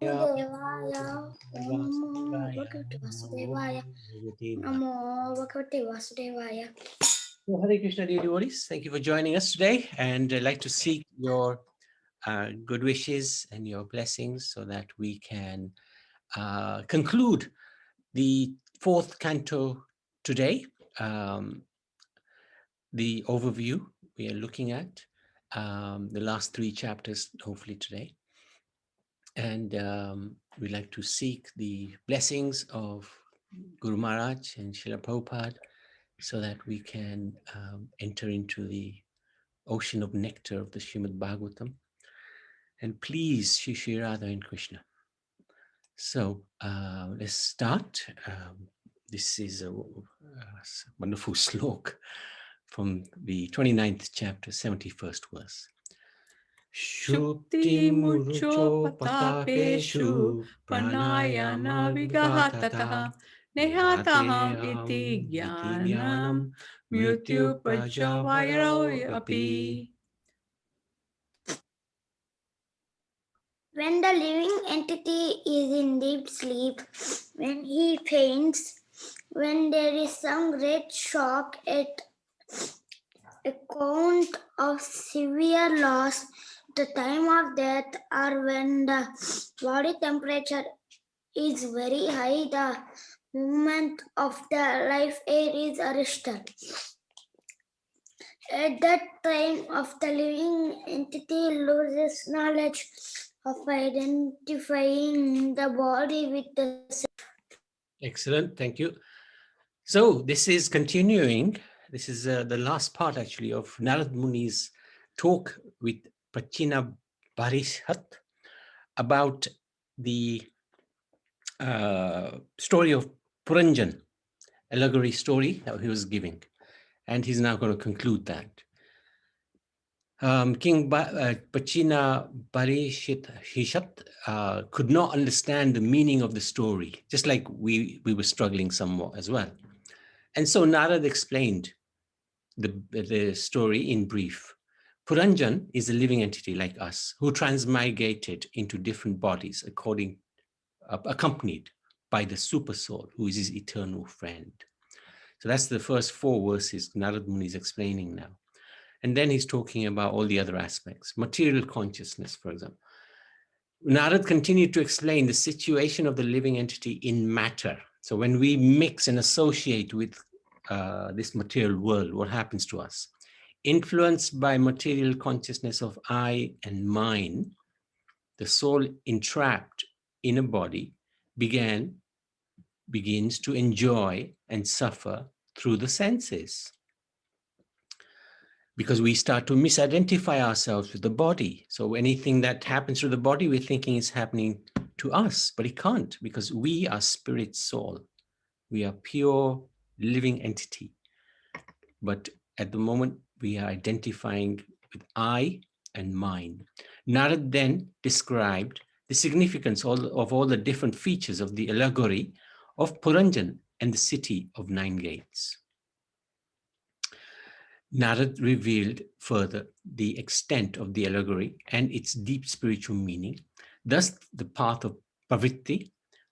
Devaya, Om Bhagavate Vasudevaya, Namo Bhagavate Vasudevaya. So, Hare Krishna, dear devotees, thank you for joining us today, and I'd like to seek your good wishes and your blessings so that we can conclude the fourth canto today. The overview we are looking at the last three chapters, hopefully today. And we'd like to seek the blessings of Guru Maharaj and Srila Prabhupada so that we can enter into the ocean of nectar of the Srimad Bhagavatam and please Shri Radha and Krishna. So let's start. This is a wonderful slok from the 29th chapter, 71st verse. Shukti mucho patapeshu pranayana vigahatataha nehataham iti jnanam mrityu prajavairo api. When the living entity is in deep sleep, when he faints, when there is some great shock at account of severe loss, the time of death, or when the body temperature is very high, the movement of the life air is arrested. At that time of the living entity loses knowledge of identifying the body with the self. Excellent, thank you. So this is continuing. This is the last part actually of Narad Muni's talk with Prachina Barishat about the story of Puranjan, allegory story that he was giving. And he's now going to conclude that. King Prachina Barishat could not understand the meaning of the story, just like we were struggling somewhat as well. And so Narad explained the story in brief. Puranjan is a living entity like us who transmigrated into different bodies accompanied by the super soul who is his eternal friend. So that's the first four verses Narad Muni is explaining now. And then he's talking about all the other aspects, material consciousness, for example. Narad continued to explain the situation of the living entity in matter. So when we mix and associate with this material world, what happens to us? Influenced by material consciousness of I and mine, the soul entrapped in a body begins to enjoy and suffer through the senses. Because we start to misidentify ourselves with the body. So anything that happens to the body, we're thinking is happening to us, but it can't, because we are spirit soul. We are pure living entity. But at the moment, we are identifying with I and mine. Narad then described the significance of all the different features of the allegory of Puranjan and the city of 9 gates. Narad revealed further the extent of the allegory and its deep spiritual meaning. Thus, the path of pravritti,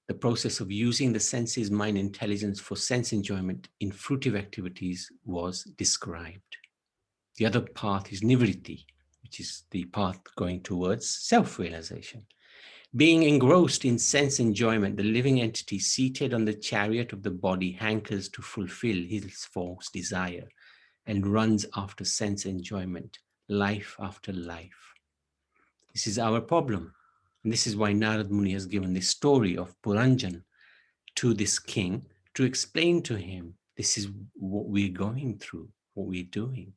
the process of using the senses, mind, intelligence for sense enjoyment in fruitive activities, was described. The other path is nivritti, which is the path going towards self-realization. Being engrossed in sense enjoyment, the living entity seated on the chariot of the body hankers to fulfill his false desire and runs after sense enjoyment, life after life. This is our problem. And this is why Narad Muni has given this story of Puranjan to this king to explain to him, this is what we're going through, what we're doing.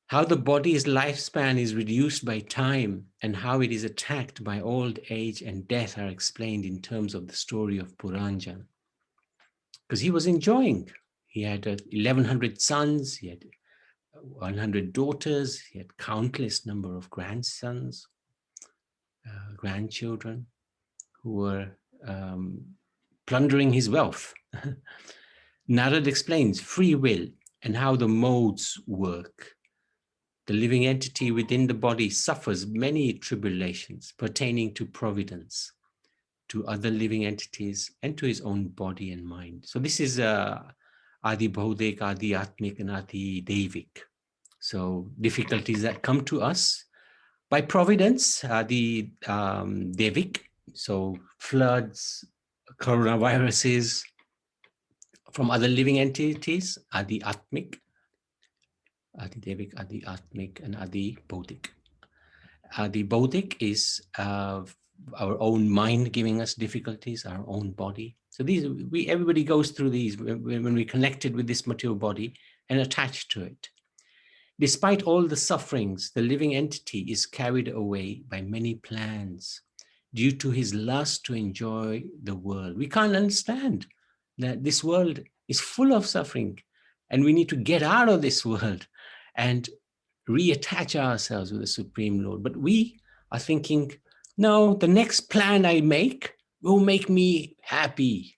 How the body's lifespan is reduced by time and how it is attacked by old age and death are explained in terms of the story of Puranjan. Because he was enjoying. He had 1,100 sons, he had 100 daughters, he had countless number of grandsons, grandchildren who were plundering his wealth. Narad explains free will and how the modes work. The living entity within the body suffers many tribulations pertaining to providence, to other living entities, and to his own body and mind. So this is Adi Bhaudik, Adi Atmik, and Adi Devik. So difficulties that come to us by providence, Adi Devik, so floods, coronaviruses from other living entities, Adi Atmik, Adi Devik, Adi Atmik, and Adi Bhaudik. Adi Bhaudik is our own mind giving us difficulties, our own body. So these, everybody goes through these when we're connected with this material body and attached to it. Despite all the sufferings, the living entity is carried away by many plans due to his lust to enjoy the world. We can't understand that this world is full of suffering and we need to get out of this world and reattach ourselves with the Supreme Lord. But we are thinking, no, the next plan I make will make me happy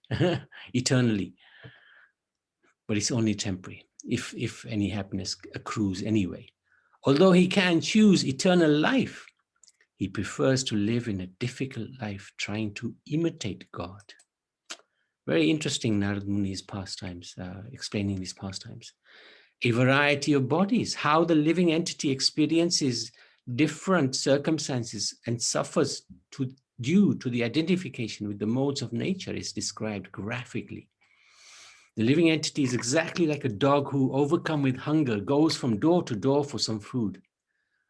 eternally. But it's only temporary, if any happiness accrues anyway. Although he can choose eternal life, he prefers to live in a difficult life, trying to imitate God. Very interesting, Narad Muni's pastimes, explaining these pastimes. A variety of bodies, how the living entity experiences different circumstances and suffers due to the identification with the modes of nature is described graphically. The living entity is exactly like a dog who, overcome with hunger, goes from door to door for some food.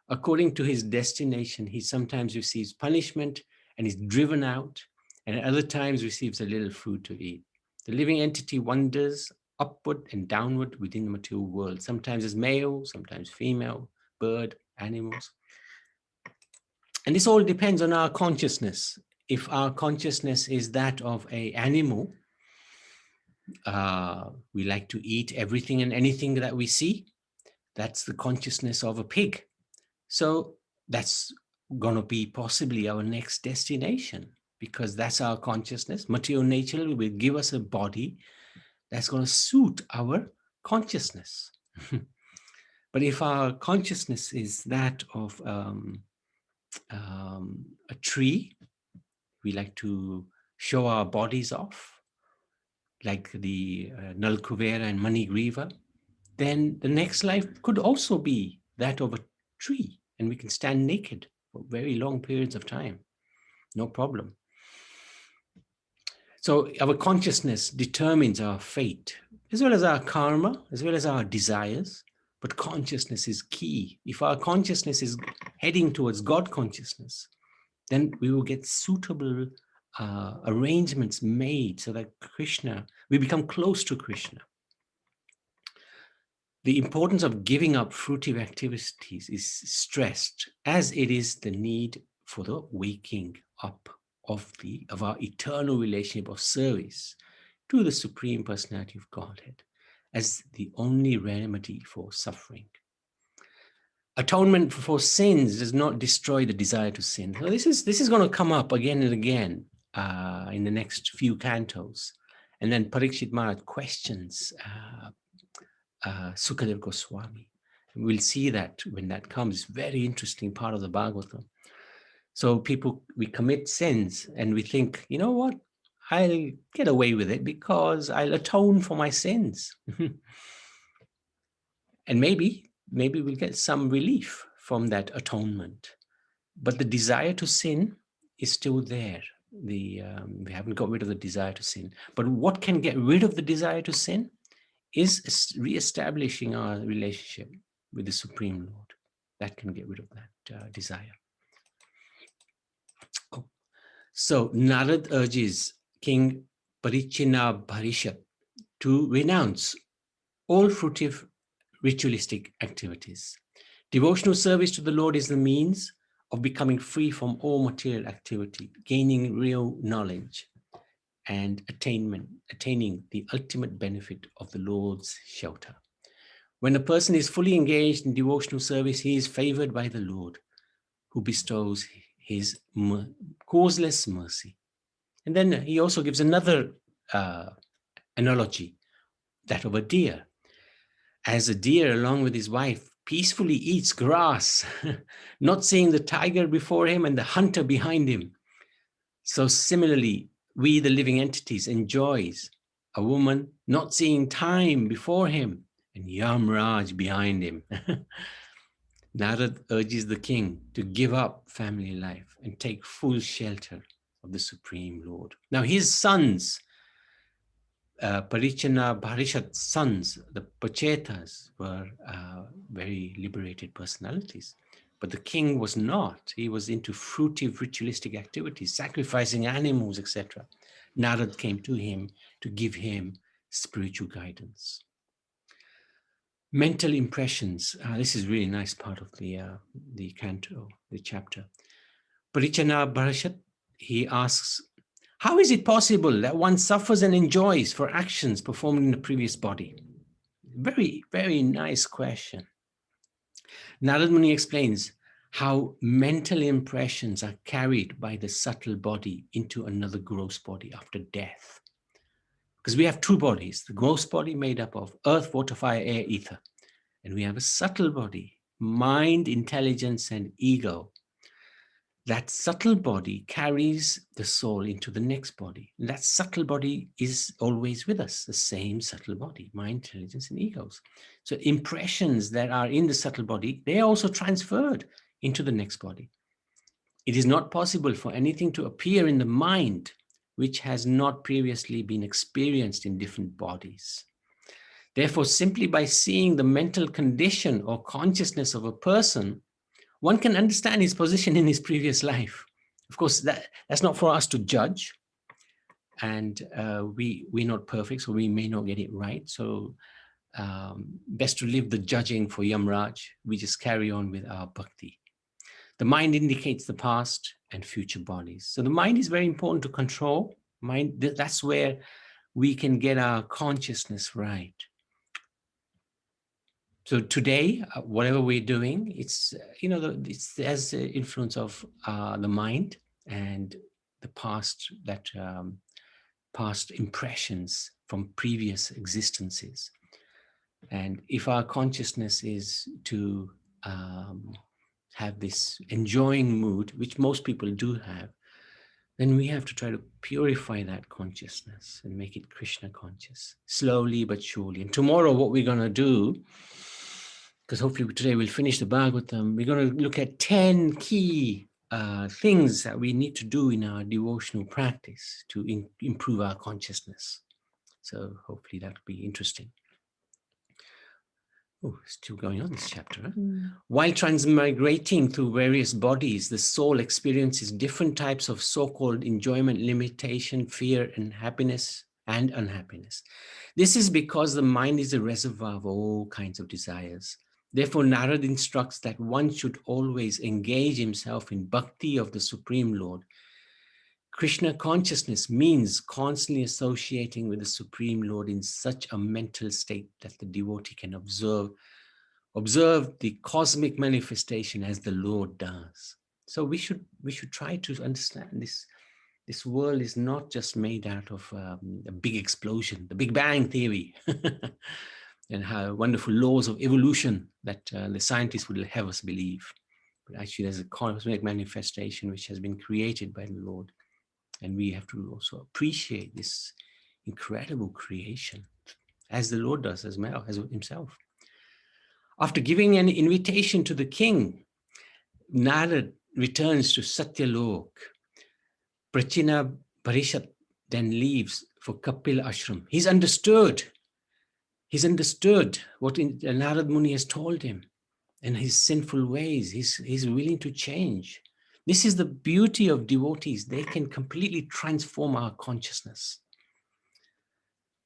According to his destination, he sometimes receives punishment and is driven out, and at other times receives a little food to eat. The living entity wanders upward and downward within the material world, sometimes as male, sometimes female, bird, animals. And this all depends on our consciousness. If our consciousness is that of an animal, we like to eat everything and anything that we see. That's the consciousness of a pig. So that's going to be possibly our next destination, because that's our consciousness. Material nature will give us a body that's going to suit our consciousness. But if our consciousness is that of a tree, we like to show our bodies off, like the Nalkuvera and Manigriva, then the next life could also be that of a tree, and we can stand naked for very long periods of time. No problem. So our consciousness determines our fate, as well as our karma, as well as our desires. But consciousness is key. If our consciousness is heading towards God consciousness, then we will get suitable arrangements made so that we become close to Krishna. The importance of giving up fruitive activities is stressed, as it is the need for the waking up of our eternal relationship of service to the Supreme Personality of Godhead as the only remedy for suffering. Atonement for sins does not destroy the desire to sin. So this is going to come up again and again in the next few cantos. And then Parikshit Maharaj questions Sukadev Goswami. And we'll see that when that comes. It's a very interesting part of the Bhagavatam. So we commit sins and we think, you know what? I'll get away with it because I'll atone for my sins. And maybe we'll get some relief from that atonement. But the desire to sin is still there. We haven't got rid of the desire to sin. But what can get rid of the desire to sin is re-establishing our relationship with the Supreme Lord. That can get rid of that desire. Oh. So Narad urges King Parichinabharishat to renounce all fruitive ritualistic activities. Devotional service to the Lord is the means of becoming free from all material activity, gaining real knowledge, and attaining the ultimate benefit of the Lord's shelter. When a person is fully engaged in devotional service, he is favored by the Lord, who bestows his causeless mercy. And then he also gives another analogy, that of a deer. As a deer, along with his wife, peacefully eats grass, not seeing the tiger before him and the hunter behind him. So similarly, we, the living entities, enjoys a woman not seeing time before him and Yamraj behind him. Narad urges the king to give up family life and take full shelter of the Supreme Lord. Now his sons, Parichana Bharishat's sons, the Pachetas, were very liberated personalities. But the king was not. He was into fruitive ritualistic activities, sacrificing animals, etc. Narad came to him to give him spiritual guidance. Mental impressions. This is really nice part of the canto, the chapter. Parichana Bharishat, he asks, how is it possible that one suffers and enjoys for actions performed in the previous body? Very, very nice question. Narad Muni explains how mental impressions are carried by the subtle body into another gross body after death. Because we have two bodies, the gross body made up of earth, water, fire, air, ether. And we have a subtle body, mind, intelligence, and ego. That subtle body carries the soul into the next body. And that subtle body is always with us, the same subtle body, mind, intelligence, and egos. So impressions that are in the subtle body, they are also transferred into the next body. It is not possible for anything to appear in the mind which has not previously been experienced in different bodies. Therefore, simply by seeing the mental condition or consciousness of a person, one can understand his position in his previous life. Of course, that's not for us to judge. And we're not perfect, so we may not get it right. So best to leave the judging for Yamraj. We just carry on with our bhakti. The mind indicates the past and future bodies. So the mind is very important to control. Mind, that's where we can get our consciousness right. So today, whatever we're doing, it's, it has the influence of the mind and the past, past impressions from previous existences. And if our consciousness is to have this enjoying mood, which most people do have, then we have to try to purify that consciousness and make it Krishna conscious, slowly but surely. And tomorrow, what we're going to do, because hopefully today we'll finish the Bhagavatam, we're going to look at 10 key things that we need to do in our devotional practice to improve our consciousness. So hopefully that'll be interesting. Oh, still going on this chapter. Huh? While transmigrating through various bodies, the soul experiences different types of so-called enjoyment, limitation, fear, and happiness and unhappiness. This is because the mind is a reservoir of all kinds of desires. Therefore, Narad instructs that one should always engage himself in bhakti of the Supreme Lord. Krishna consciousness means constantly associating with the Supreme Lord in such a mental state that the devotee can observe the cosmic manifestation as the Lord does. So we should try to understand this. This world is not just made out of a big explosion, the Big Bang theory, and how wonderful laws of evolution that the scientists would have us believe. But actually, there's a cosmic manifestation which has been created by the Lord. And we have to also appreciate this incredible creation, as the Lord does as well, as himself. After giving an invitation to the king, Narad returns to Satyalok. Prachina Bharishat then leaves for Kapil Ashram. He's understood what Narad Muni has told him and his sinful ways. He's willing to change. This is the beauty of devotees. They can completely transform our consciousness.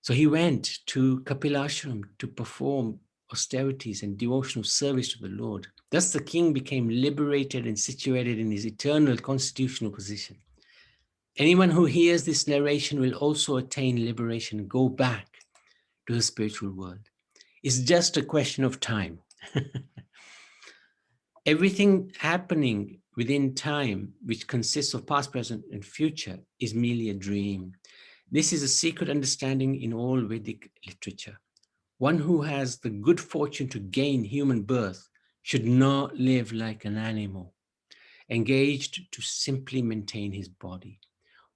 So he went to Kapil Ashram to perform austerities and devotional service to the Lord. Thus the king became liberated and situated in his eternal constitutional position. Anyone who hears this narration will also attain liberation and go back to the spiritual world. It's just a question of time. Everything happening within time, which consists of past, present, and future, is merely a dream. This is a secret understanding in all Vedic literature. One who has the good fortune to gain human birth should not live like an animal, engaged to simply maintain his body.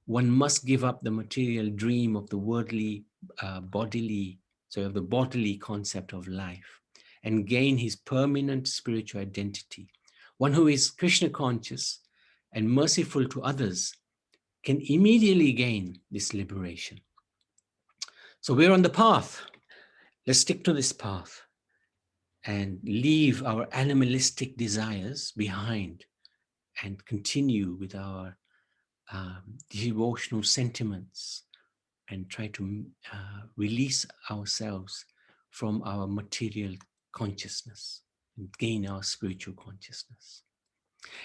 One must give up the material dream of the worldly, bodily concept of life and gain his permanent spiritual identity. One who is Krishna conscious and merciful to others can immediately gain this liberation. So we're on the path. Let's stick to this path and leave our animalistic desires behind and continue with our devotional sentiments and try to release ourselves from our material consciousness and gain our spiritual consciousness.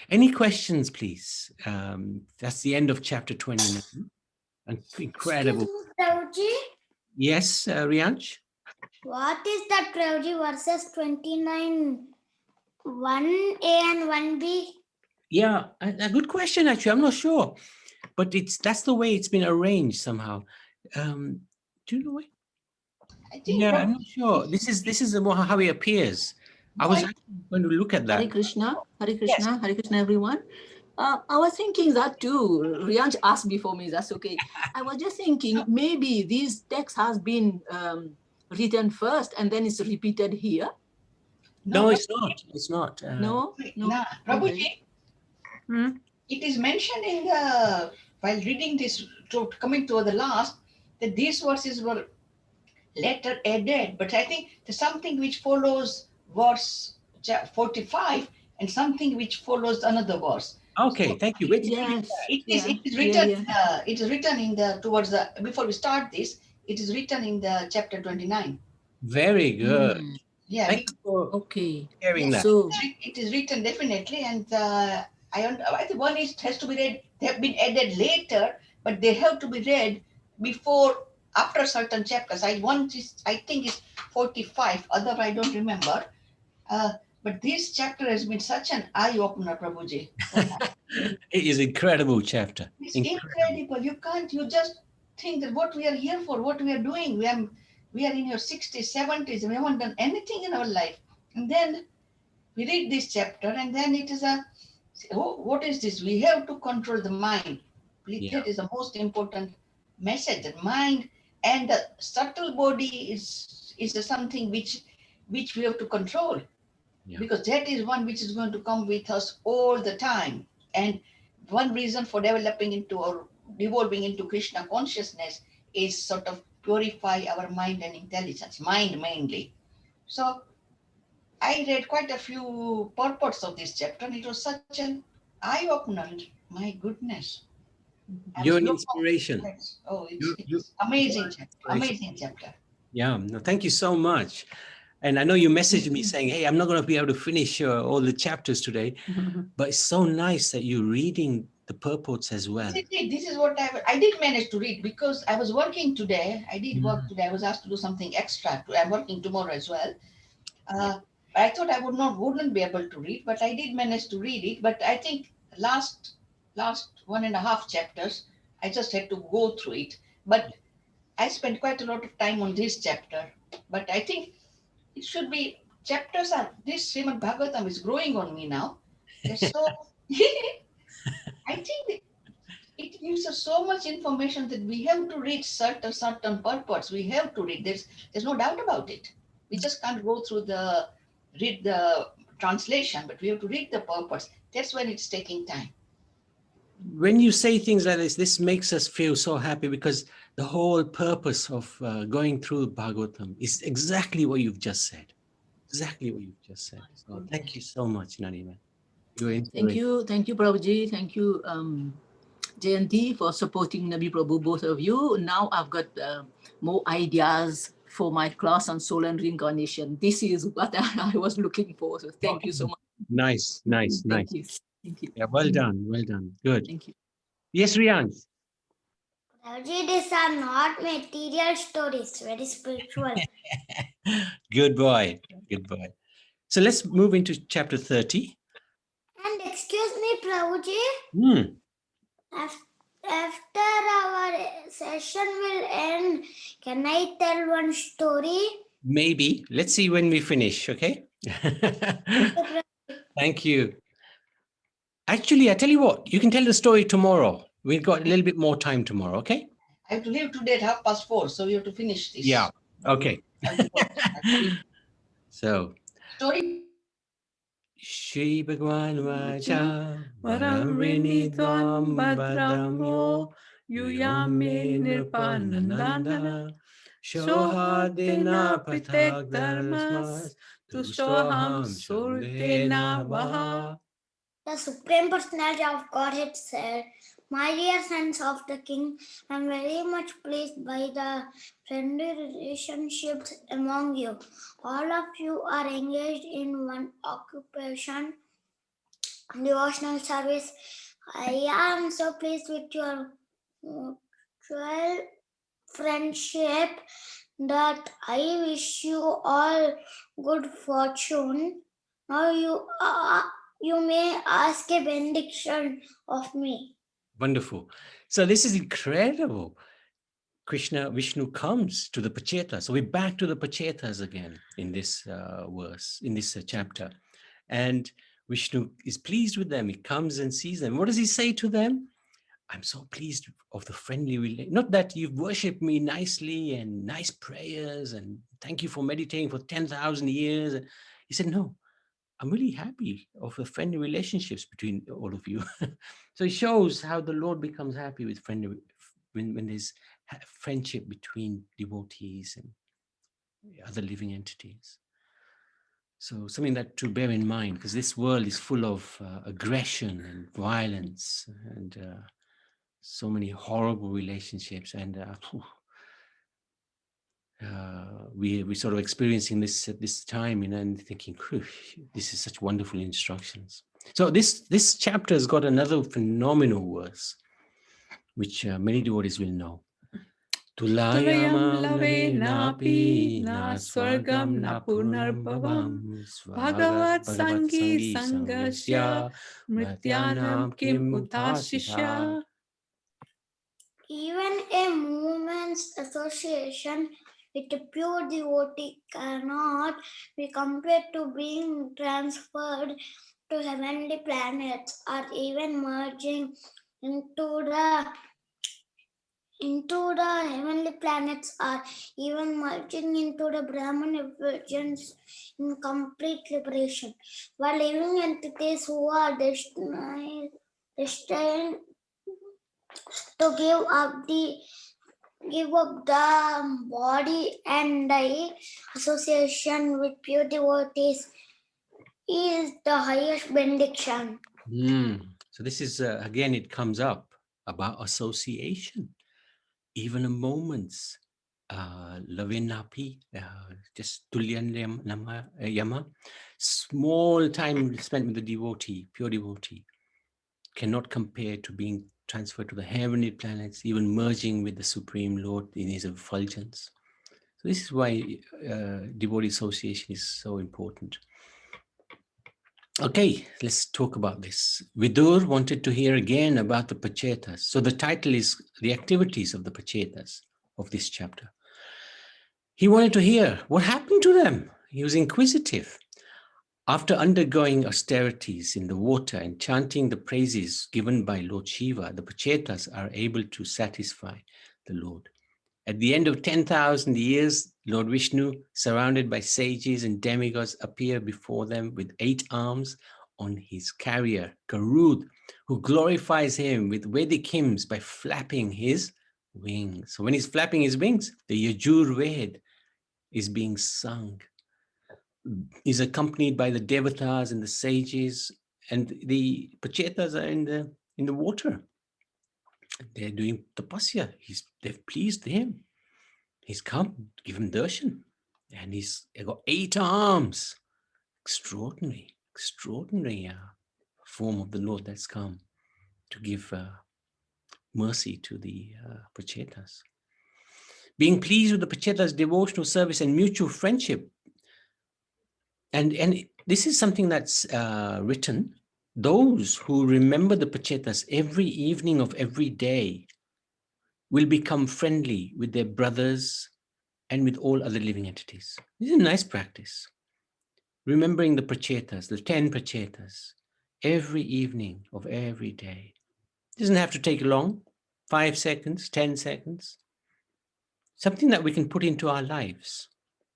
Any questions, please? That's the end of chapter 29. Incredible. Excuse me, Prabhuji. Yes, Rianch? What is that, Prabhuji, verses 29, 1A and 1B? Yeah, a good question, actually. I'm not sure. But that's the way it's been arranged somehow. Do you know it? I think Yeah, I'm not sure. This is how it appears. I was actually going to look at that. Hare Krishna, Yes. Hare Krishna, everyone. I was thinking that too. Rianch asked before me, that's okay. I was just thinking maybe this text has been written first and then it's repeated here. No, it's not. It's not. No. Okay. Prabhuji, It is mentioned in the, while reading this, coming to the last, that these verses were later added, but I think there's something which follows verse 45 and something which follows another verse. Okay, thank you. Wait, Yes. It is written. It is written in the towards the before we start this. It is written in the chapter 29. very good. Yeah. Thank you for Okay. sharing that. So It is written definitely, and I think one is has to be read. They have been added later, but they have to be read before after certain chapters. I think it's 45. Other I don't remember. But this chapter has been such an eye opener, Prabhuji. It is incredible chapter. It's incredible. You just think that what we are here for, what we are doing. We are in your 60s, 70s, and we haven't done anything in our life. And then we read this chapter, and then it is what is this? We have to control the mind. Yeah. That is the most important message. The mind and the subtle body is something which we have to control. Yeah. Because that is one which is going to come with us all the time. And one reason for developing into or evolving into Krishna consciousness is sort of purify our mind and intelligence, mind mainly. So I read quite a few purports of this chapter, and it was such an eye-opener. My goodness. You're an inspiration. It's amazing chapter. Amazing chapter. Yeah, no, thank you so much. And I know you messaged me saying, hey, I'm not going to be able to finish all the chapters today, but it's so nice that you're reading the purports as well. This is what I did manage to read because I was working today. I did work today. I was asked to do something extra. I'm working tomorrow as well. I thought I wouldn't be able to read, but I did manage to read it. But I think last 1.5 chapters, I just had to go through it. But I spent quite a lot of time on this chapter. But I think it should be this Srimad Bhagavatam is growing on me now. So I think it gives us so much information that we have to read certain purports. We have to read. There's no doubt about it. We just can't go through read the translation, but we have to read the purports. That's when it's taking time. When you say things like this makes us feel so happy because the whole purpose of going through Bhagavatam is exactly what you've just said. Exactly what you've just said. So thank you so much, Nanima. Thank you, Prabhuji. Thank you, Jayanti, for supporting Nabi Prabhu, both of you. Now I've got more ideas for my class on soul and reincarnation. This is what I was looking for. So thank you so much. Nice. Thank you. Yeah, well done. Good. Thank you. Yes, Rian. These are not material stories, very spiritual. Good boy. So let's move into chapter 30. And excuse me, Prabhuji. After our session will end, can I tell one story? Maybe. Let's see when we finish, okay? Thank you. Actually, I tell you what, you can tell the story tomorrow. We've got a little bit more time tomorrow, okay? I have to leave today at 4:30, so we have to finish this. Yeah, okay. So, Story. Shri Bhagwan Vacha Varam Vrinidvam Badram Yo Yuyame Nirpanandana Shohadena Patak Dharmas Tustoham Surdena Vaha. The Supreme Personality of Godhead said, "My dear sons of the King, I am very much pleased by the friendly relationships among you. All of you are engaged in one occupation, devotional service. I am so pleased with your mutual friendship that I wish you all good fortune. Now you may ask a benediction of me." wonderful. So this is incredible. Vishnu comes to the Pachetas. So we're back to the Pachetas again in this verse, in this chapter. And Vishnu is pleased with them. He comes and sees them. What does he say to them? I'm so pleased of the friendly relation. Not that you've worshipped me nicely and nice prayers and thank you for meditating for 10,000 years. He said, no, I'm really happy of the friendly relationships between all of you. So it shows how the Lord becomes happy with friendly, when there's friendship between devotees and other living entities. So something that to bear in mind, because this world is full of aggression and violence and so many horrible relationships, and we're sort of experiencing this at this time, and thinking, this is such wonderful instructions. So this chapter has got another phenomenal verse, which many devotees will know. Tulayam lave napi na swargam na punarbhavam Bhagavat Sangi sangasya Mrityanam Kim Utasisha. Even a moment's association with a pure devotee cannot be compared to being transferred to heavenly planets or even merging into the heavenly planets or even merging into the Brahman effulgence in complete liberation. While living entities who are destined to give up the body and die, association with pure devotees is the highest benediction. So this is, again, it comes up about association. Even a moment's lavinapi, just tulyan yama, small time spent with the devotee, pure devotee, cannot compare to being transferred to the heavenly planets, even merging with the Supreme Lord in his effulgence. So this is why devotee association is so important. Okay, let's talk about this. Vidur wanted to hear again about the Pachetas. So the title is The Activities of the Pachetas of this chapter. He wanted to hear what happened to them. He was inquisitive. After undergoing austerities in the water and chanting the praises given by Lord Shiva, the Pachetas are able to satisfy the Lord. At the end of 10,000 years, Lord Vishnu, surrounded by sages and demigods, appear before them with 8 arms on his carrier, Garud, who glorifies him with Vedic hymns by flapping his wings. So when he's flapping his wings, the Yajur Ved is being sung. He's accompanied by the Devatas and the sages, and the Pachetas are in the water. They're doing tapasya. They've pleased him. He's come to give him darshan, and he's got 8 arms. Extraordinary form of the Lord that's come to give mercy to the Pachetas. Being pleased with the Pachetas' devotional service and mutual friendship. And this is something that's written. Those who remember the Pachetas every evening of every day will become friendly with their brothers and with all other living entities. This is a nice practice. remembering the prachetas, the 10 prachetas, every evening of every day. It doesn't have to take long, 5 seconds, 10 seconds. Something that we can put into our lives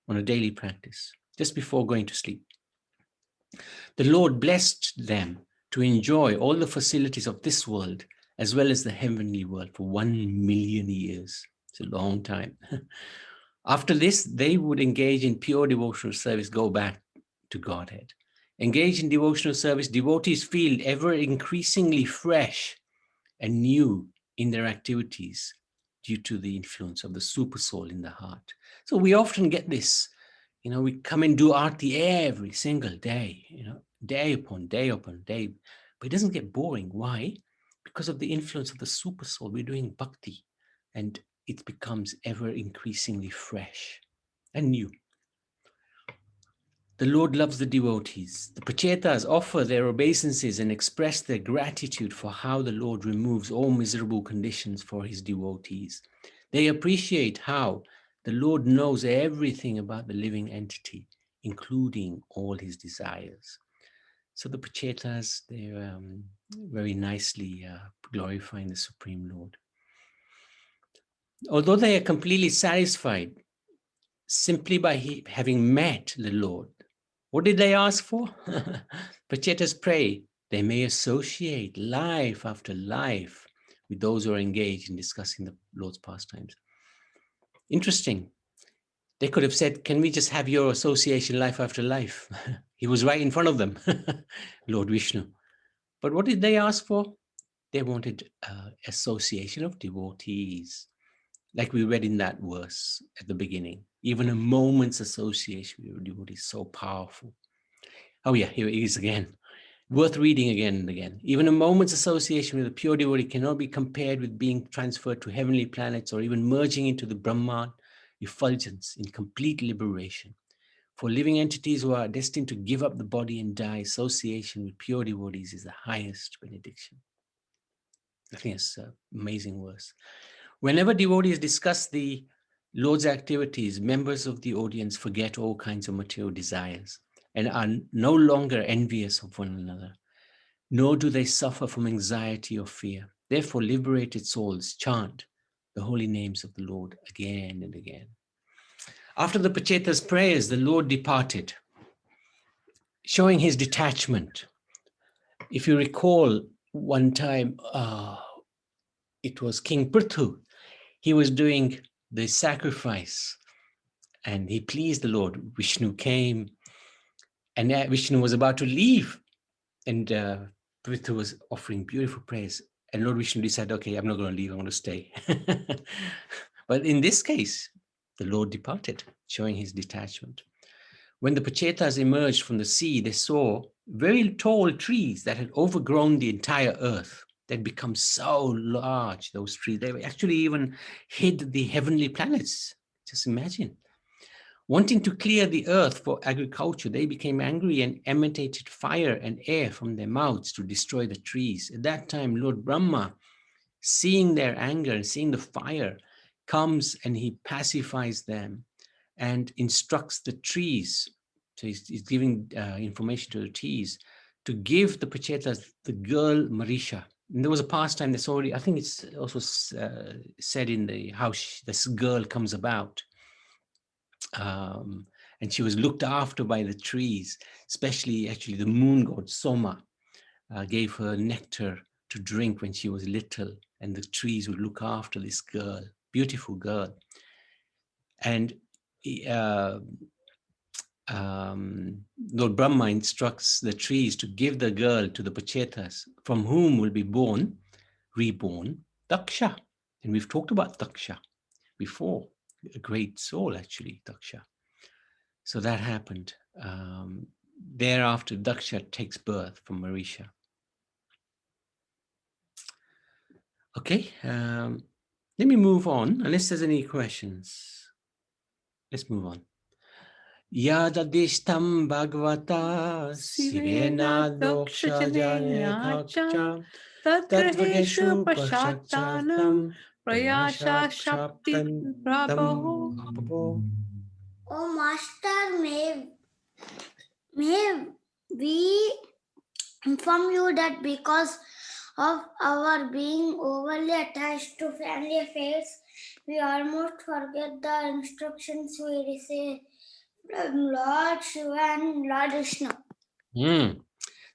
on a daily practice, just before going to sleep. The Lord blessed them to enjoy all the facilities of this world as well as the heavenly world for 1 million years. It's a long time. After this, they would engage in pure devotional service, go back to Godhead. Engage in devotional service, devotees feel ever increasingly fresh and new in their activities due to the influence of the super soul in the heart. So we often get this, we come and do arti every single day, day upon day upon day, but it doesn't get boring. Why? Because of the influence of the super soul. We're doing bhakti and it becomes ever increasingly fresh and new. The Lord loves the devotees. The prachetas offer their obeisances and express their gratitude for how the Lord removes all miserable conditions for his devotees. They appreciate how the Lord knows everything about the living entity, including all his desires. So the prachetas, they're very nicely glorifying the Supreme Lord. Although they are completely satisfied simply by having met the Lord, what did they ask for? Prachetas pray they may associate life after life with those who are engaged in discussing the Lord's pastimes. Interesting. They could have said, can we just have your association life after life? He was right in front of them, Lord Vishnu. But what did they ask for? They wanted association of devotees. Like we read in that verse at the beginning, even a moment's association with a devotee is so powerful. Oh yeah, here it is again. Worth reading again and again. Even a moment's association with a pure devotee cannot be compared with being transferred to heavenly planets or even merging into the Brahman effulgence in complete liberation. For living entities who are destined to give up the body and die, association with pure devotees is the highest benediction. I think it's an amazing verse. Whenever devotees discuss the Lord's activities, members of the audience forget all kinds of material desires and are no longer envious of one another, nor do they suffer from anxiety or fear. Therefore, liberated souls chant the holy names of the Lord again and again. After the Pacheta's prayers, the Lord departed, showing his detachment. If you recall, one time, it was King Prithu. He was doing the sacrifice and he pleased the Lord. Vishnu came and Vishnu was about to leave. And Prithu was offering beautiful prayers. And Lord Vishnu decided, okay, I'm not going to leave, I'm going to stay. But in this case, the Lord departed, showing his detachment. When the Pachetas emerged from the sea, they saw very tall trees that had overgrown the entire earth. They'd become so large, those trees. They actually even hid the heavenly planets. Just imagine. Wanting to clear the earth for agriculture, they became angry and emanated fire and air from their mouths to destroy the trees. At that time, Lord Brahma, seeing their anger and seeing the fire, comes and he pacifies them and instructs the trees. So he's giving information to the trees to give the Pachetas the girl Marisha. And there was a pastime that's already, I think it's also said in the how this girl comes about. And she was looked after by the trees, especially actually the moon god Soma gave her nectar to drink when she was little, and the trees would look after this girl, beautiful girl. And Lord Brahma instructs the trees to give the girl to the Pachetas, from whom will be reborn, Daksha. And we've talked about Daksha before, a great soul actually, Daksha. So that happened. Thereafter, Daksha takes birth from Marisha. Okay, let me move on, unless there's any questions. Let's move on. Yadadishtam Bhagavata Sivena Doksha Jane Kakcha Tadvageshu Pashatanam Prayasha Shakti Prabhu. Oh Master, may May we inform you that because of our being overly attached to family affairs, we almost forget the instructions we receive from Lord Shiva and Lord Vishnu.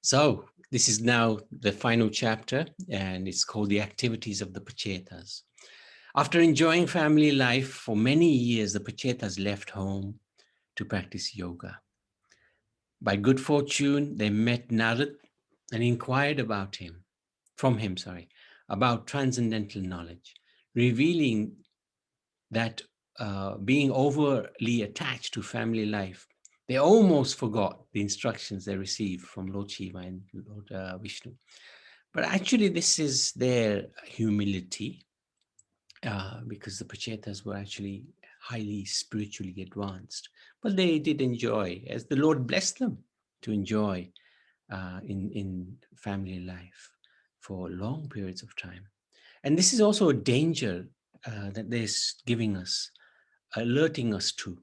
So this is now the final chapter, and it's called The Activities of the Pachetas. After enjoying family life for many years, the Pachetas left home to practice yoga. By good fortune, they met Narad and inquired about about transcendental knowledge, revealing that being overly attached to family life, they almost forgot the instructions they received from Lord Shiva and Lord Vishnu. But actually, this is their humility, because the Pachetas were actually highly spiritually advanced. But they did enjoy, as the Lord blessed them to enjoy in family life for long periods of time. And this is also a danger that they're giving us, alerting us to,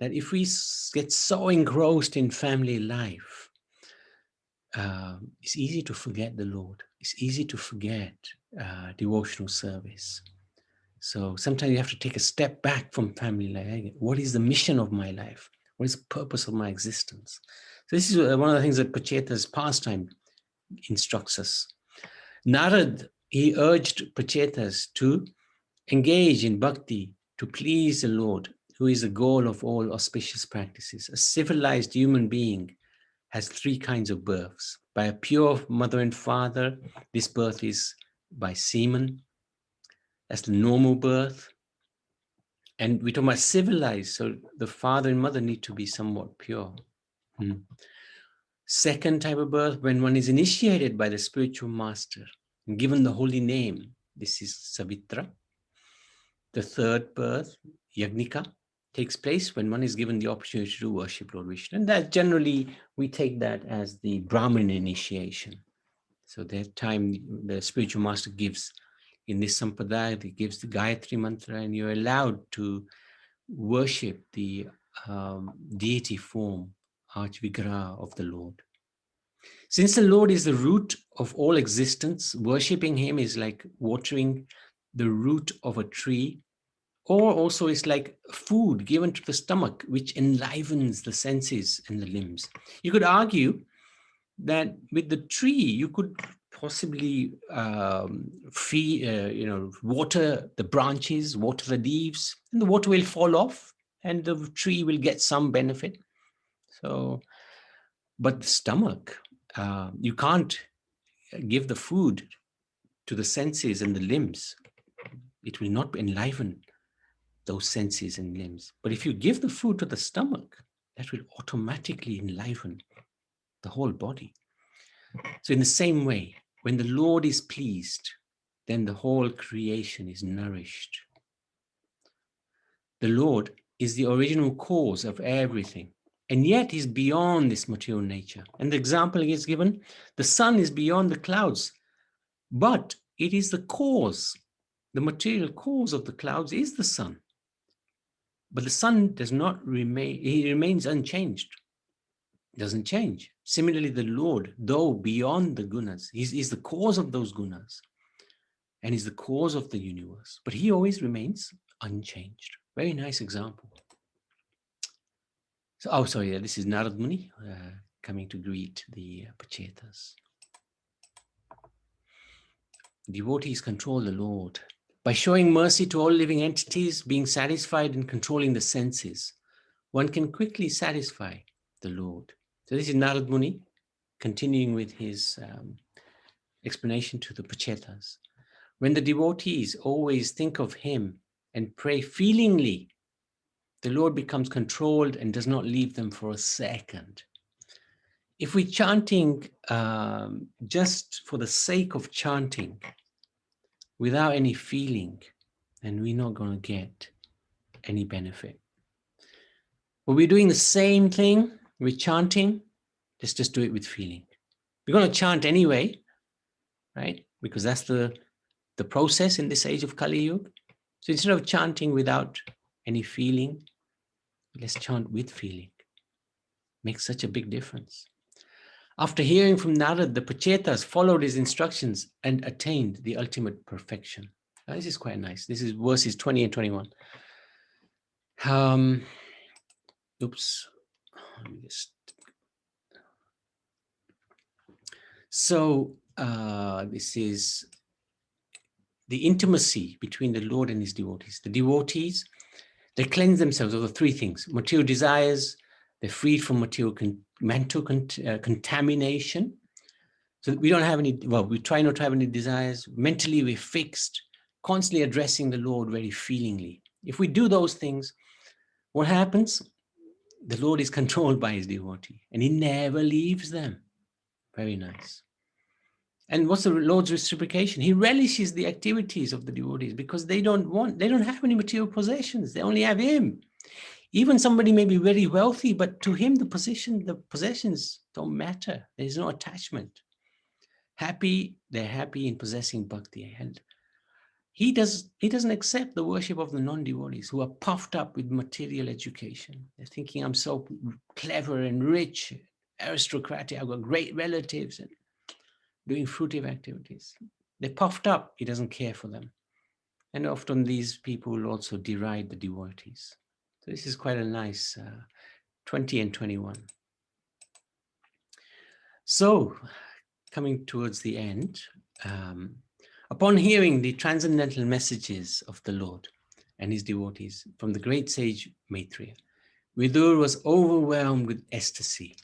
that if we get so engrossed in family life, it's easy to forget the Lord. It's easy to forget devotional service. So sometimes you have to take a step back from family life. What is the mission of my life? What is the purpose of my existence? So this is one of the things that Pacheta's pastime instructs us. Narad, he urged Pachetas to engage in bhakti to please the Lord, who is the goal of all auspicious practices. A civilized human being has three kinds of births. By a pure mother and father, this birth is by semen. That's the normal birth. And we're talking about civilized, so the father and mother need to be somewhat pure. Second type of birth, when one is initiated by the spiritual master and given the holy name, this is Savitra. The third birth, Yagnika, takes place when one is given the opportunity to worship Lord Vishnu. And that generally, we take that as the Brahmin initiation. So that time the spiritual master gives, in this sampradaya, he gives the Gayatri mantra, and you're allowed to worship the deity form, Archvigraha of the Lord. Since the Lord is the root of all existence, worshipping him is like watering the root of a tree, or also it's like food given to the stomach, which enlivens the senses and the limbs. You could argue that with the tree, you could possibly water the branches, water the leaves, and the water will fall off, and the tree will get some benefit. So, but the stomach, you can't give the food to the senses and the limbs. It will not enliven those senses and limbs. But if you give the food to the stomach, that will automatically enliven the whole body. So in the same way, when the Lord is pleased, then the whole creation is nourished. The Lord is the original cause of everything, and yet is beyond this material nature. And the example is given, the sun is beyond the clouds, but it is the cause. The material cause of the clouds is the sun. But the sun does not remain, he remains unchanged. Doesn't change. Similarly, the Lord, though beyond the gunas, he's the cause of those gunas and is the cause of the universe, but he always remains unchanged. Very nice example. So, this is Narad Muni coming to greet the Pachetas. Devotees control the Lord. By showing mercy to all living entities, being satisfied and controlling the senses, one can quickly satisfy the Lord. So this is Narad Muni continuing with his explanation to the Pachetas. When the devotees always think of him and pray feelingly, the Lord becomes controlled and does not leave them for a second. If we're chanting just for the sake of chanting, without any feeling, then we're not going to get any benefit. But we're doing the same thing, we're chanting, let's just do it with feeling. We're going to chant anyway, right? Because that's the process in this age of Kali Yuga. So instead of chanting without any feeling, let's chant with feeling. Makes such a big difference. After hearing from Narad, the Pachetas followed his instructions and attained the ultimate perfection. Now, this is quite nice. This is verses 20 and 21. Oops. Let me just... So this is the intimacy between the Lord and his devotees. The devotees, they cleanse themselves of the three things: material desires, they're freed from material mental contamination. So we don't have any, well, we try not to have any desires. Mentally, we're fixed, constantly addressing the Lord very feelingly. If we do those things, what happens? The Lord is controlled by his devotee and he never leaves them. Very nice. And what's the Lord's reciprocation? He relishes the activities of the devotees because they don't have any material possessions. They only have him. Even somebody may be very wealthy, but to him, the possessions don't matter. There's no attachment. They're happy in possessing bhakti. And he doesn't accept the worship of the non-devotees who are puffed up with material education. They're thinking, I'm so clever and rich, aristocratic, I've got great relatives, and doing fruitive activities. They're puffed up. He doesn't care for them. And often these people will also deride the devotees. So this is quite a nice 20 and 21. So coming towards the end, upon hearing the transcendental messages of the Lord and his devotees from the great sage Maitreya, Vidur was overwhelmed with ecstasy.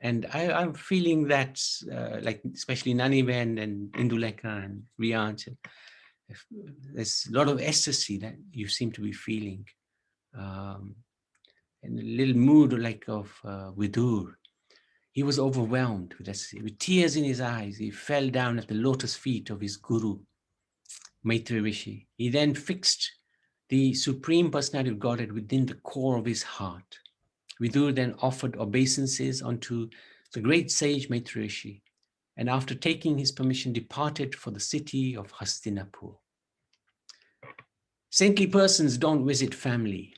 And I'm feeling that, like especially Naniben and Induleka and Riyanch, there's a lot of ecstasy that you seem to be feeling. And a little mood like of Vidur. He was overwhelmed with ecstasy. With tears in his eyes, he fell down at the lotus feet of his guru, Maitreya Rishi. He then fixed the Supreme Personality of Godhead within the core of his heart. Vidur then offered obeisances unto the great sage Maitreya Rishi, and after taking his permission, departed for the city of Hastinapur. Saintly persons don't visit family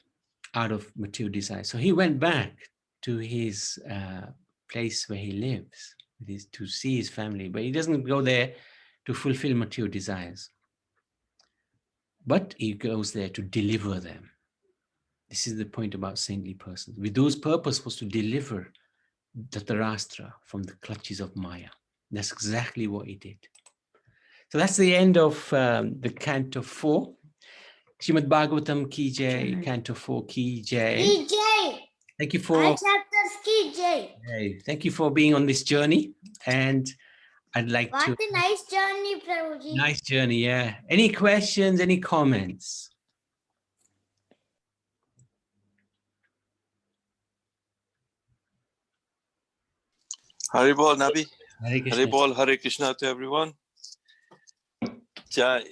out of material desire. So he went back to his place where he lives, to see his family, but he doesn't go there to fulfill material desires. But he goes there to deliver them. This is the point about saintly persons. Vidur's purpose was to deliver Dhritarashtra from the clutches of Maya. That's exactly what he did. So that's the end of the Canto 4. Srimad Bhagavatam ki jai, Canto 4 ki jai. Ki jai. Thank you for... All chapters ki jai. Thank you for being on this journey. And I'd like to... What a nice journey, Prabhuji. Nice journey, yeah. Any questions, any comments? Haribol, Nabi. Hare Krishna. Haribol, Hare Krishna to everyone. Jai.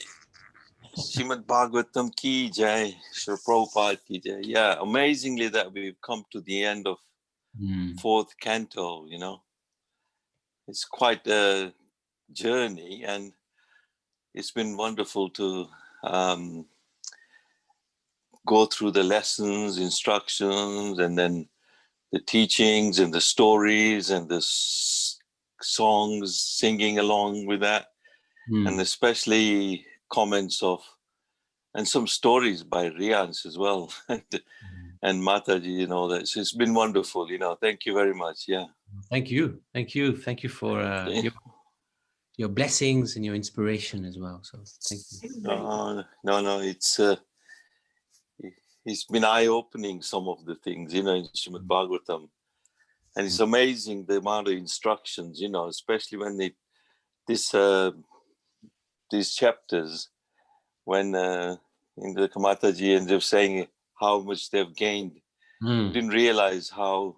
Srimad Bhagavatam ki jai. Srila Prabhupada ki jai. Yeah, amazingly that we've come to the end of fourth canto, you know. It's quite a journey and it's been wonderful to go through the lessons, instructions, and then the teachings and the stories and the songs, singing along with that, and especially comments of, and some stories by Riyanch as well, and Mataji, you know, that's, it's been wonderful, you know. Thank you very much. Yeah. Thank you. Thank you. Thank you for your blessings and your inspiration as well. So thank you. No, it's been eye-opening, some of the things, you know, in Srimad Bhagavatam. And it's amazing the amount of instructions, you know, especially when these chapters, when in the Kamataji and they're saying how much they've gained, didn't realize how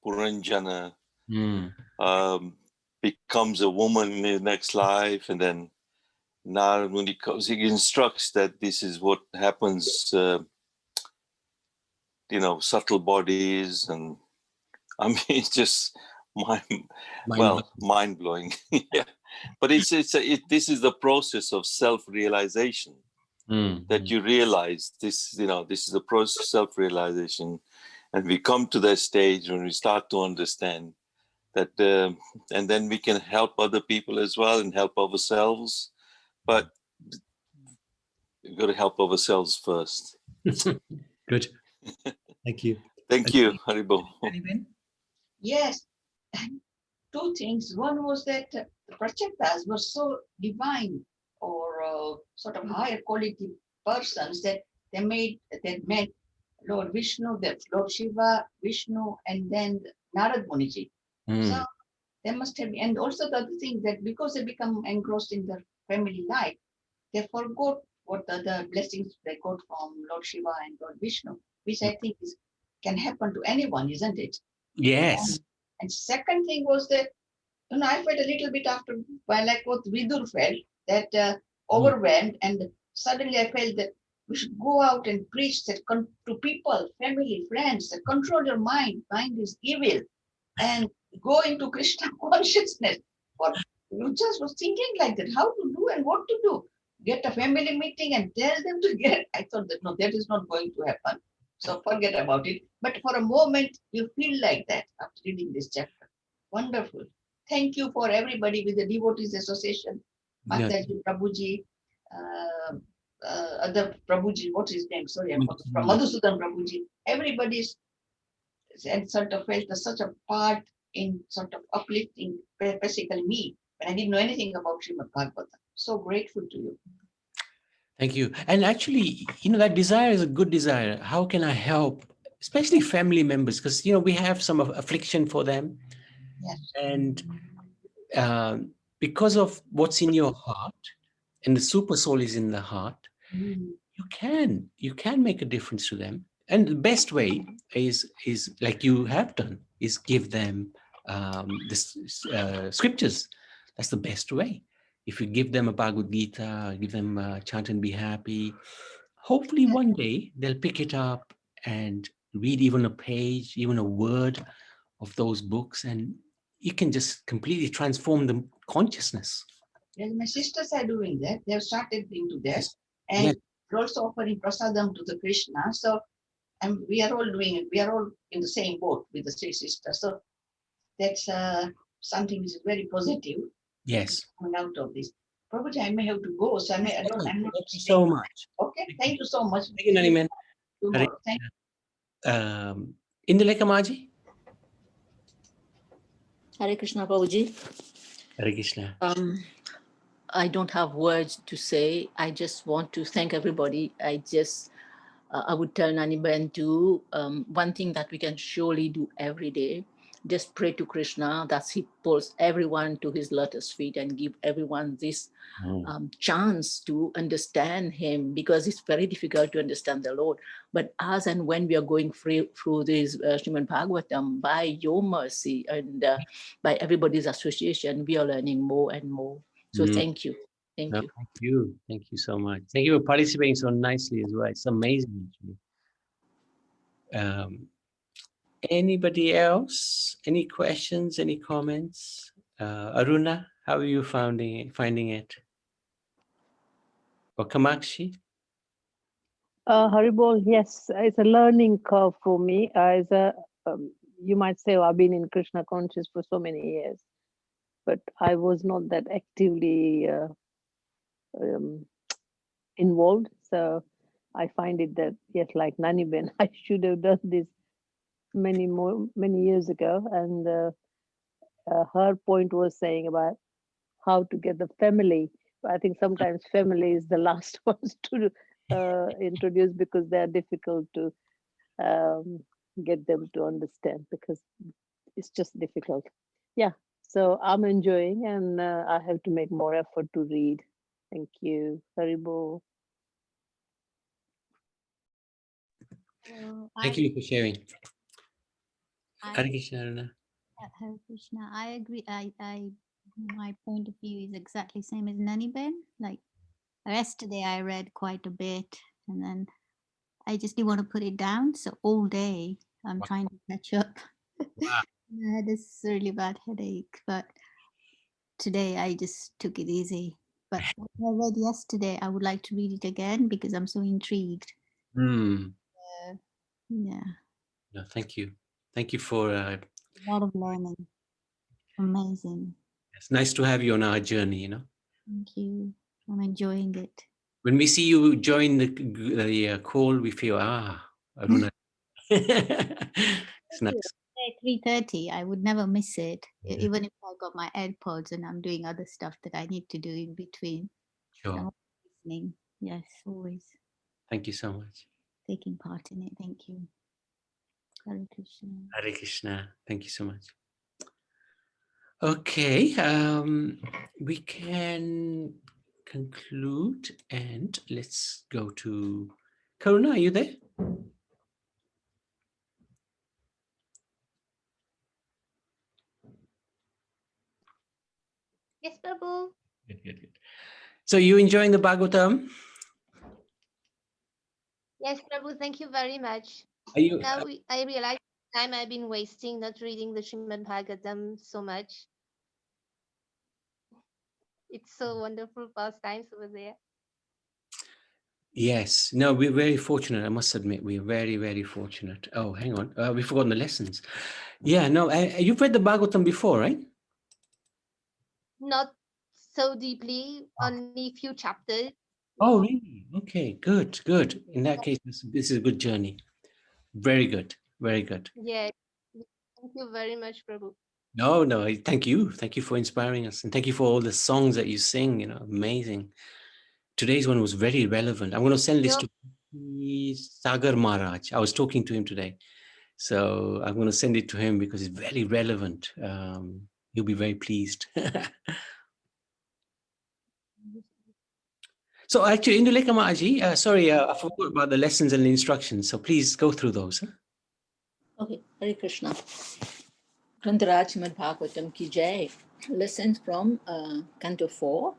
Puranjana becomes a woman in the next life, and then now when he comes, he instructs that this is what happens, you know, subtle bodies, and I mean, it's just mind-blowing. Yeah, but this is the process of self-realization, that you realize this, you know, this is the process of self-realization, And we come to that stage when we start to understand that, and then we can help other people as well and help ourselves. But we've got to help ourselves first. Good. Thank you. Thank you, Haribo. Yes, two things. One was that the Prachetas were so divine or sort of higher quality persons that they met Lord Vishnu, that Lord Shiva, Vishnu, and then Narad Muniji. So they must have, and also the other thing that because they become engrossed in their family life, they forgot what the blessings they got from Lord Shiva and Lord Vishnu, which I think can happen to anyone, isn't it? Yes. And second thing was that, I felt a little bit after, like what Vidur felt, that overwhelmed, and suddenly I felt that we should go out and preach that to people, family, friends, that control your mind. Mind is evil, and go into Krishna consciousness. What you just was thinking like that, how to do and what to do. Get a family meeting and tell them to get. I thought that no, that is not going to happen. So forget about it. But for a moment, you feel like that after reading this chapter. Wonderful. Thank you for everybody with the Devotees Association, Mataji, Prabhuji, other Prabhuji, what's his name? Sorry, I forgot. From Madhusudan Prabhuji. Everybody's and sort of felt such a part in sort of uplifting basically me when I didn't know anything about Srimad Bhagavatam. So grateful to you. Thank you. And actually, that desire is a good desire. How can I help, especially family members? Because, we have some affliction for them. Yes. And because of what's in your heart, and the super soul is in the heart, you can make a difference to them. And the best way is like you have done, is give them the scriptures. That's the best way. If you give them a Bhagavad Gita, give them a chant and be happy, hopefully one day they'll pick it up and read even a page, even a word of those books, and you can just completely transform the consciousness. Yes, my sisters are doing that. They have started into that. Yes. And Yes. they're also offering prasadam to the Krishna. So we are all doing it. We are all in the same boat with the three sisters. So that's something which is very positive. Yes. Coming out of this. Probably I may have to go. So I'm not. Thank you so much. Okay. Thank you so much. Thank you, Naniman. Tomorrow. Thank you. Induleka Maji. Hare Krishna, Prabhuji. Hare Krishna. I don't have words to say. I just want to thank everybody. I would tell Naniben to one thing that we can surely do every day. Just pray to Krishna that he pulls everyone to his lotus feet and give everyone this chance to understand him, because it's very difficult to understand the Lord. But as and when we are going through this Srimad Bhagavatam, by your mercy and by everybody's association, we are learning more and more. So thank you. Thank you. Thank you. Thank you so much. Thank you for participating so nicely as well. It's amazing, actually. Anybody else? Any questions? Any comments? Aruna, how are you finding it? Or Kamakshi? Haribol, yes, it's a learning curve for me. You might say, I've been in Krishna conscious for so many years, but I was not that actively involved. So I find it that, yes, like Naniben, I should have done this many years ago. And her point was saying about how to get the family. I think sometimes family is the last ones to introduce, because they're difficult to get them to understand, because it's just difficult. Yeah, so I'm enjoying, and I have to make more effort to read. Thank you. Haribo. Thank you for sharing. Hare Krishna, I agree. My point of view is exactly same as Naniben. Like yesterday, I read quite a bit, and then I just didn't want to put it down. So all day, I'm trying to catch up. Wow. I had this really bad headache, but today I just took it easy. But what I read yesterday, I would like to read it again because I'm so intrigued. Yeah. No, thank you. Thank you for... A lot of learning. Amazing. It's nice to have you on our journey, you know. Thank you. I'm enjoying it. When we see you join the call, we feel, Aruna. It's nice. 3:30, I would never miss it. Even if I got my AirPods and I'm doing other stuff that I need to do in between. Sure. I'm listening. Yes, always Thank you so much. taking part in it. Thank you. Hare Krishna. Hare Krishna. Thank you so much. Okay, we can conclude and let's go to Karuna. Are you there? Yes, Prabhu. Good. So you enjoying the Bhagavatam? Yes, Prabhu, thank you very much. Are you? Now I realize the time I've been wasting not reading the Srimad Bhagavatam so much. It's so wonderful pastimes over there. Yes. No, we're very fortunate. I must admit, we're very, very fortunate. Oh, hang on. We've forgotten the lessons. Yeah, no, you've read the Bhagavatam before, right? Not so deeply, only few chapters. Oh, really? Okay, good. In that case, this is a good journey. Very good. Very good. Yeah. Thank you very much, Prabhu. No, thank you. Thank you for inspiring us. And thank you for all the songs that you sing, you know, amazing. Today's one was very relevant. I'm going to send this to Sagar Maharaj. I was talking to him today. So I'm going to send it to him because it's very relevant. He'll be very pleased. So actually, Indulekha Maaji, sorry, I forgot about the lessons and the instructions. So please go through those. Huh? Okay, Hare Krishna. Grantaraj Srimad Bhagavatam ki jai. Lessons from Canto 4,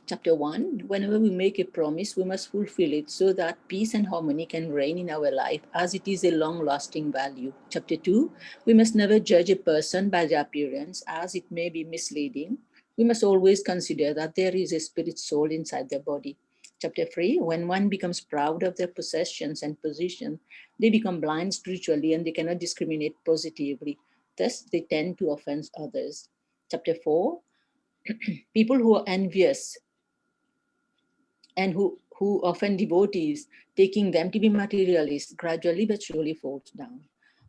Chapter 1. Whenever we make a promise, we must fulfill it so that peace and harmony can reign in our life as it is a long-lasting value. Chapter 2. We must never judge a person by their appearance as it may be misleading. We must always consider that there is a spirit soul inside their body. Chapter 3. When one becomes proud of their possessions and position, they become blind spiritually and they cannot discriminate positively. Thus, they tend to offend others. Chapter 4. People who are envious and who offend devotees, taking them to be materialists, gradually but surely falls down.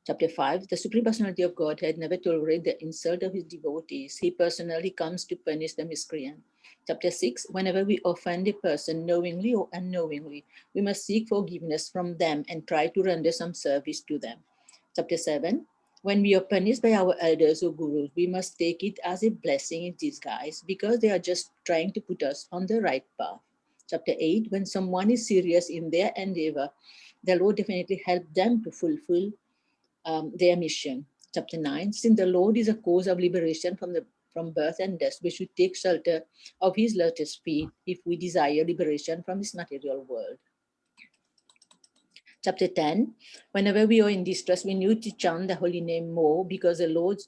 Chapter 5, the Supreme Personality of Godhead never tolerates the insult of his devotees. He personally comes to punish the miscreant. Chapter 6, whenever we offend a person knowingly or unknowingly, we must seek forgiveness from them and try to render some service to them. Chapter 7, when we are punished by our elders or gurus, we must take it as a blessing in disguise because they are just trying to put us on the right path. Chapter 8, when someone is serious in their endeavor, the Lord definitely helps them to fulfill their mission. Chapter 9, since the Lord is a cause of liberation from birth and death, we should take shelter of his lotus feet if we desire liberation from this material world. Chapter 10, whenever we are in distress, we need to chant the holy name more because the Lord's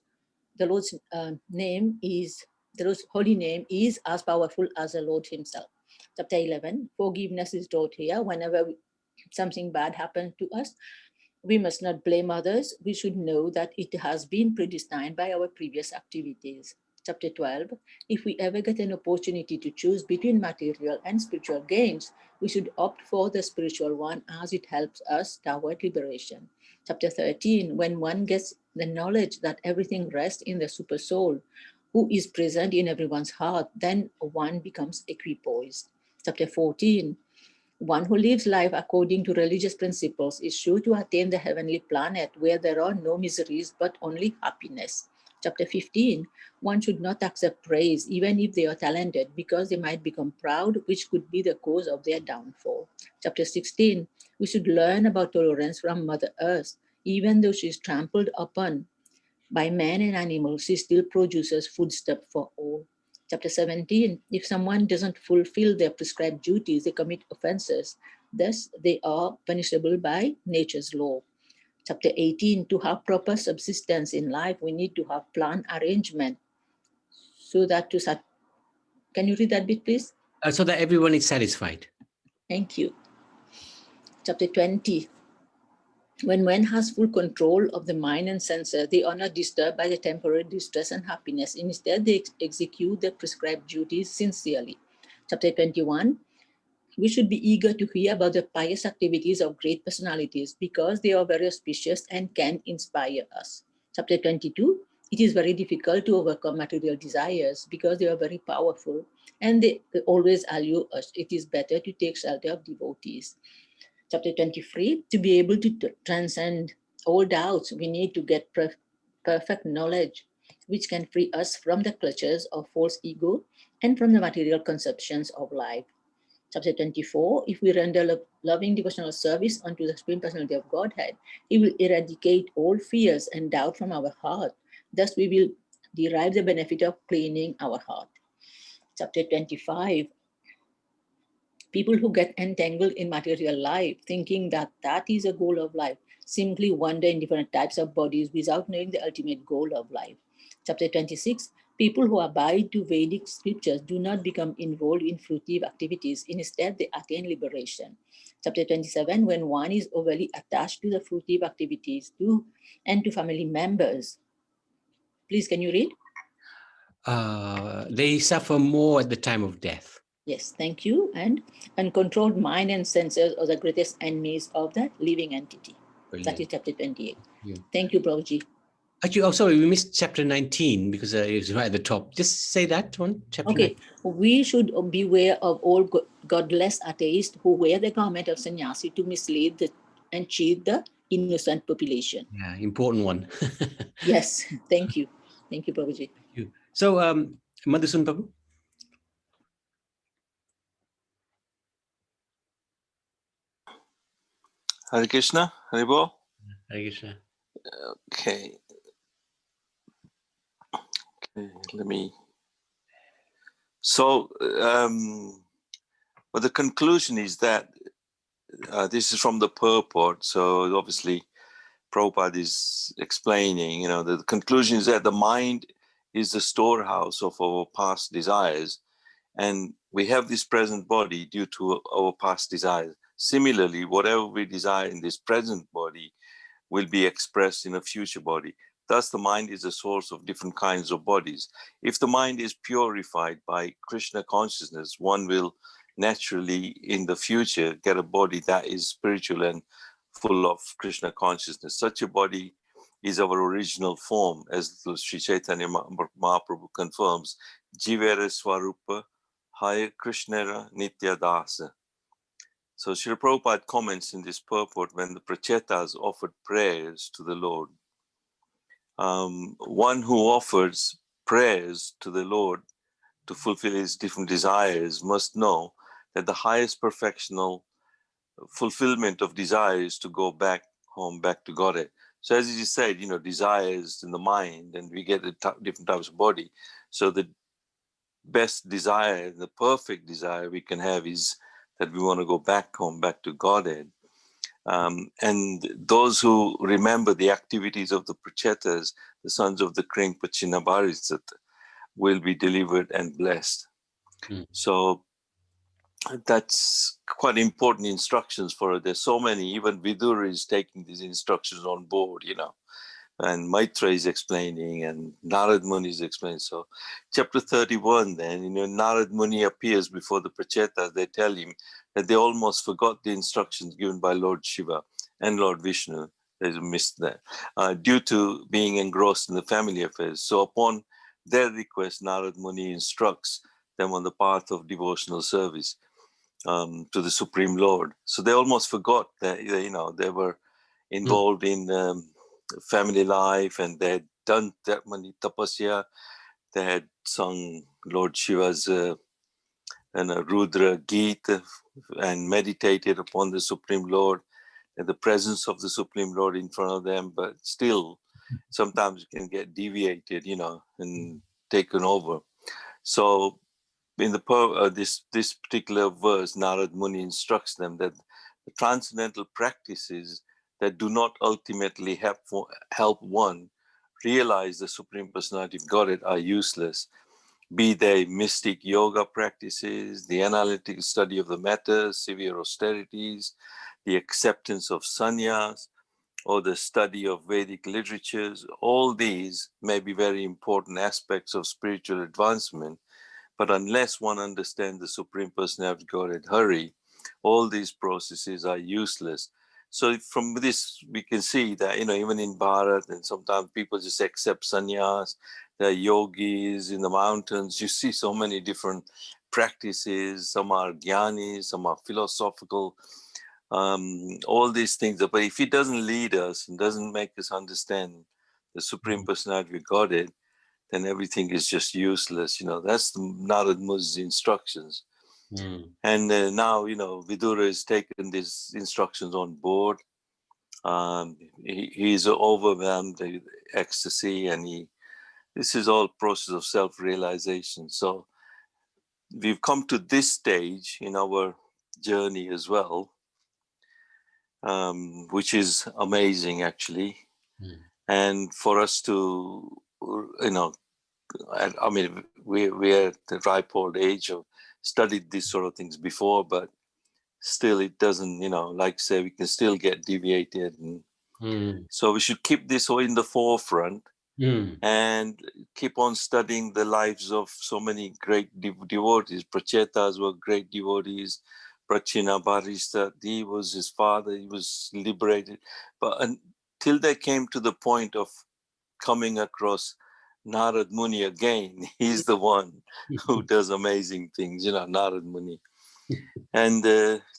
holy name is as powerful as the Lord himself. Chapter 11, forgiveness is taught here. Whenever something bad happens to us, we must not blame others. We should know that it has been predestined by our previous activities. Chapter 12, if we ever get an opportunity to choose between material and spiritual gains, we should opt for the spiritual one as it helps us toward liberation. Chapter 13, when one gets the knowledge that everything rests in the super soul, who is present in everyone's heart, then one becomes equipoised. Chapter 14, one who lives life according to religious principles is sure to attain the heavenly planet where there are no miseries but only happiness. Chapter 15, one should not accept praise even if they are talented because they might become proud, which could be the cause of their downfall. Chapter 16, we should learn about tolerance from Mother Earth. Even though she is trampled upon by man and animals, she still produces foodstuff for all. Chapter 17, if someone doesn't fulfill their prescribed duties, they commit offenses. Thus, they are punishable by nature's law. Chapter 18, to have proper subsistence in life, we need to have plan arrangement. So that can you read that bit, please? So that everyone is satisfied. Thank you. Chapter 20, When one has full control of the mind and senses, they are not disturbed by the temporary distress and happiness. Instead, they execute their prescribed duties sincerely. Chapter 21, we should be eager to hear about the pious activities of great personalities because they are very auspicious and can inspire us. Chapter 22, it is very difficult to overcome material desires because they are very powerful and they always allure us. It is better to take shelter of devotees. Chapter 23, to be able to transcend all doubts, we need to get perfect knowledge, which can free us from the clutches of false ego and from the material conceptions of life. Chapter 24, if we render loving devotional service unto the Supreme Personality of Godhead, He will eradicate all fears and doubt from our heart. Thus, we will derive the benefit of cleaning our heart. Chapter 25, people who get entangled in material life, thinking that that is a goal of life, simply wander in different types of bodies without knowing the ultimate goal of life. Chapter 26, people who abide to Vedic scriptures do not become involved in fruitive activities. Instead, they attain liberation. Chapter 27, when one is overly attached to the fruitive activities and to family members. Please, can you read? They suffer more at the time of death. Yes, thank you. And uncontrolled mind and senses are the greatest enemies of the living entity. Brilliant. That is chapter 28. Yeah. Thank you, Prabhuji. Actually, oh, sorry, we missed chapter 19 because it was right at the top. Just say that one, chapter Okay, 19. we should beware of all godless atheists who wear the garment of sannyasi to mislead and cheat the innocent population. Yeah, important one. Yes, thank you. Thank you, Prabhuji. Thank you. So, Madhusun Prabhu? Hare Krishna, Haribo. Hare Krishna. Okay. Okay, let me. So, but the conclusion is that this is from the purport. So obviously, Prabhupada is explaining, the conclusion is that the mind is the storehouse of our past desires, and we have this present body due to our past desires. Similarly, whatever we desire in this present body will be expressed in a future body. Thus, the mind is the source of different kinds of bodies. If the mind is purified by Krishna consciousness, one will naturally, in the future, get a body that is spiritual and full of Krishna consciousness. Such a body is our original form, as Sri Chaitanya Mahaprabhu confirms, Jivera Swarupa Hare Krishnera Nitya Dasa. So Srila Prabhupada comments in this purport when the Prachetas offered prayers to the Lord. One who offers prayers to the Lord to fulfill his different desires must know that the highest perfectional fulfillment of desire is to go back home, back to Godhead. So as you said, desires in the mind, and we get different types of body. So the best desire, the perfect desire we can have is that we want to go back home, back to Godhead. And those who remember the activities of the Prachetas, the sons of the Krimpachina Bharisat, will be delivered and blessed. So that's quite important instructions for us. There's so many, even Vidura is taking these instructions on board, and Maitra is explaining, and Narad Muni is explaining. So chapter 31 then, Narad Muni appears before the Prachetas. They tell him that they almost forgot the instructions given by Lord Shiva and Lord Vishnu. They missed that due to being engrossed in the family affairs. So upon their request, Narad Muni instructs them on the path of devotional service to the Supreme Lord. So they almost forgot that, they were involved in family life, and they had done that many tapasya. They had sung Lord Shiva's Rudra Geet and meditated upon the Supreme Lord and the presence of the Supreme Lord in front of them. But still, sometimes you can get deviated, and taken over. So in this particular verse, Narad Muni instructs them that the transcendental practices that do not ultimately help one realize the Supreme Personality of Godhead are useless. Be they mystic yoga practices, the analytical study of the matter, severe austerities, the acceptance of sannyas, or the study of Vedic literatures. All these may be very important aspects of spiritual advancement, but unless one understands the Supreme Personality of Godhead, Hari, all these processes are useless. So from this, we can see that, even in Bharat, and sometimes people just accept sannyas, there are yogis in the mountains. You see so many different practices. Some are jnanis, some are philosophical, all these things. But if it doesn't lead us and doesn't make us understand the Supreme Personality of Godhead, then everything is just useless. That's the Narad Muni's instructions. And now, Vidura has taken these instructions on board. He's overwhelmed with ecstasy, and this is all process of self-realization. So we've come to this stage in our journey as well, which is amazing, actually. And for us to, I mean, we're at the ripe old age of studied these sort of things before, but still it doesn't, like say, we can still get deviated. And so we should keep this all in the forefront and keep on studying the lives of so many great devotees. Prachetas were great devotees. Prachina Barista, he was his father, he was liberated. But until they came to the point of coming across Narad Muni again, he's the one who does amazing things, Narad Muni. And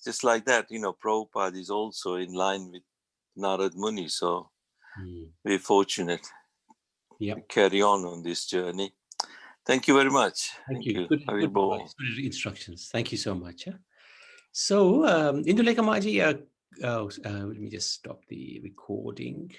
just like that, Prabhupada is also in line with Narad Muni. So we're fortunate to carry on this journey. Thank you very much. Thank you. Good instructions. Thank you so much. So, Indulekha Maji, let me just stop the recording.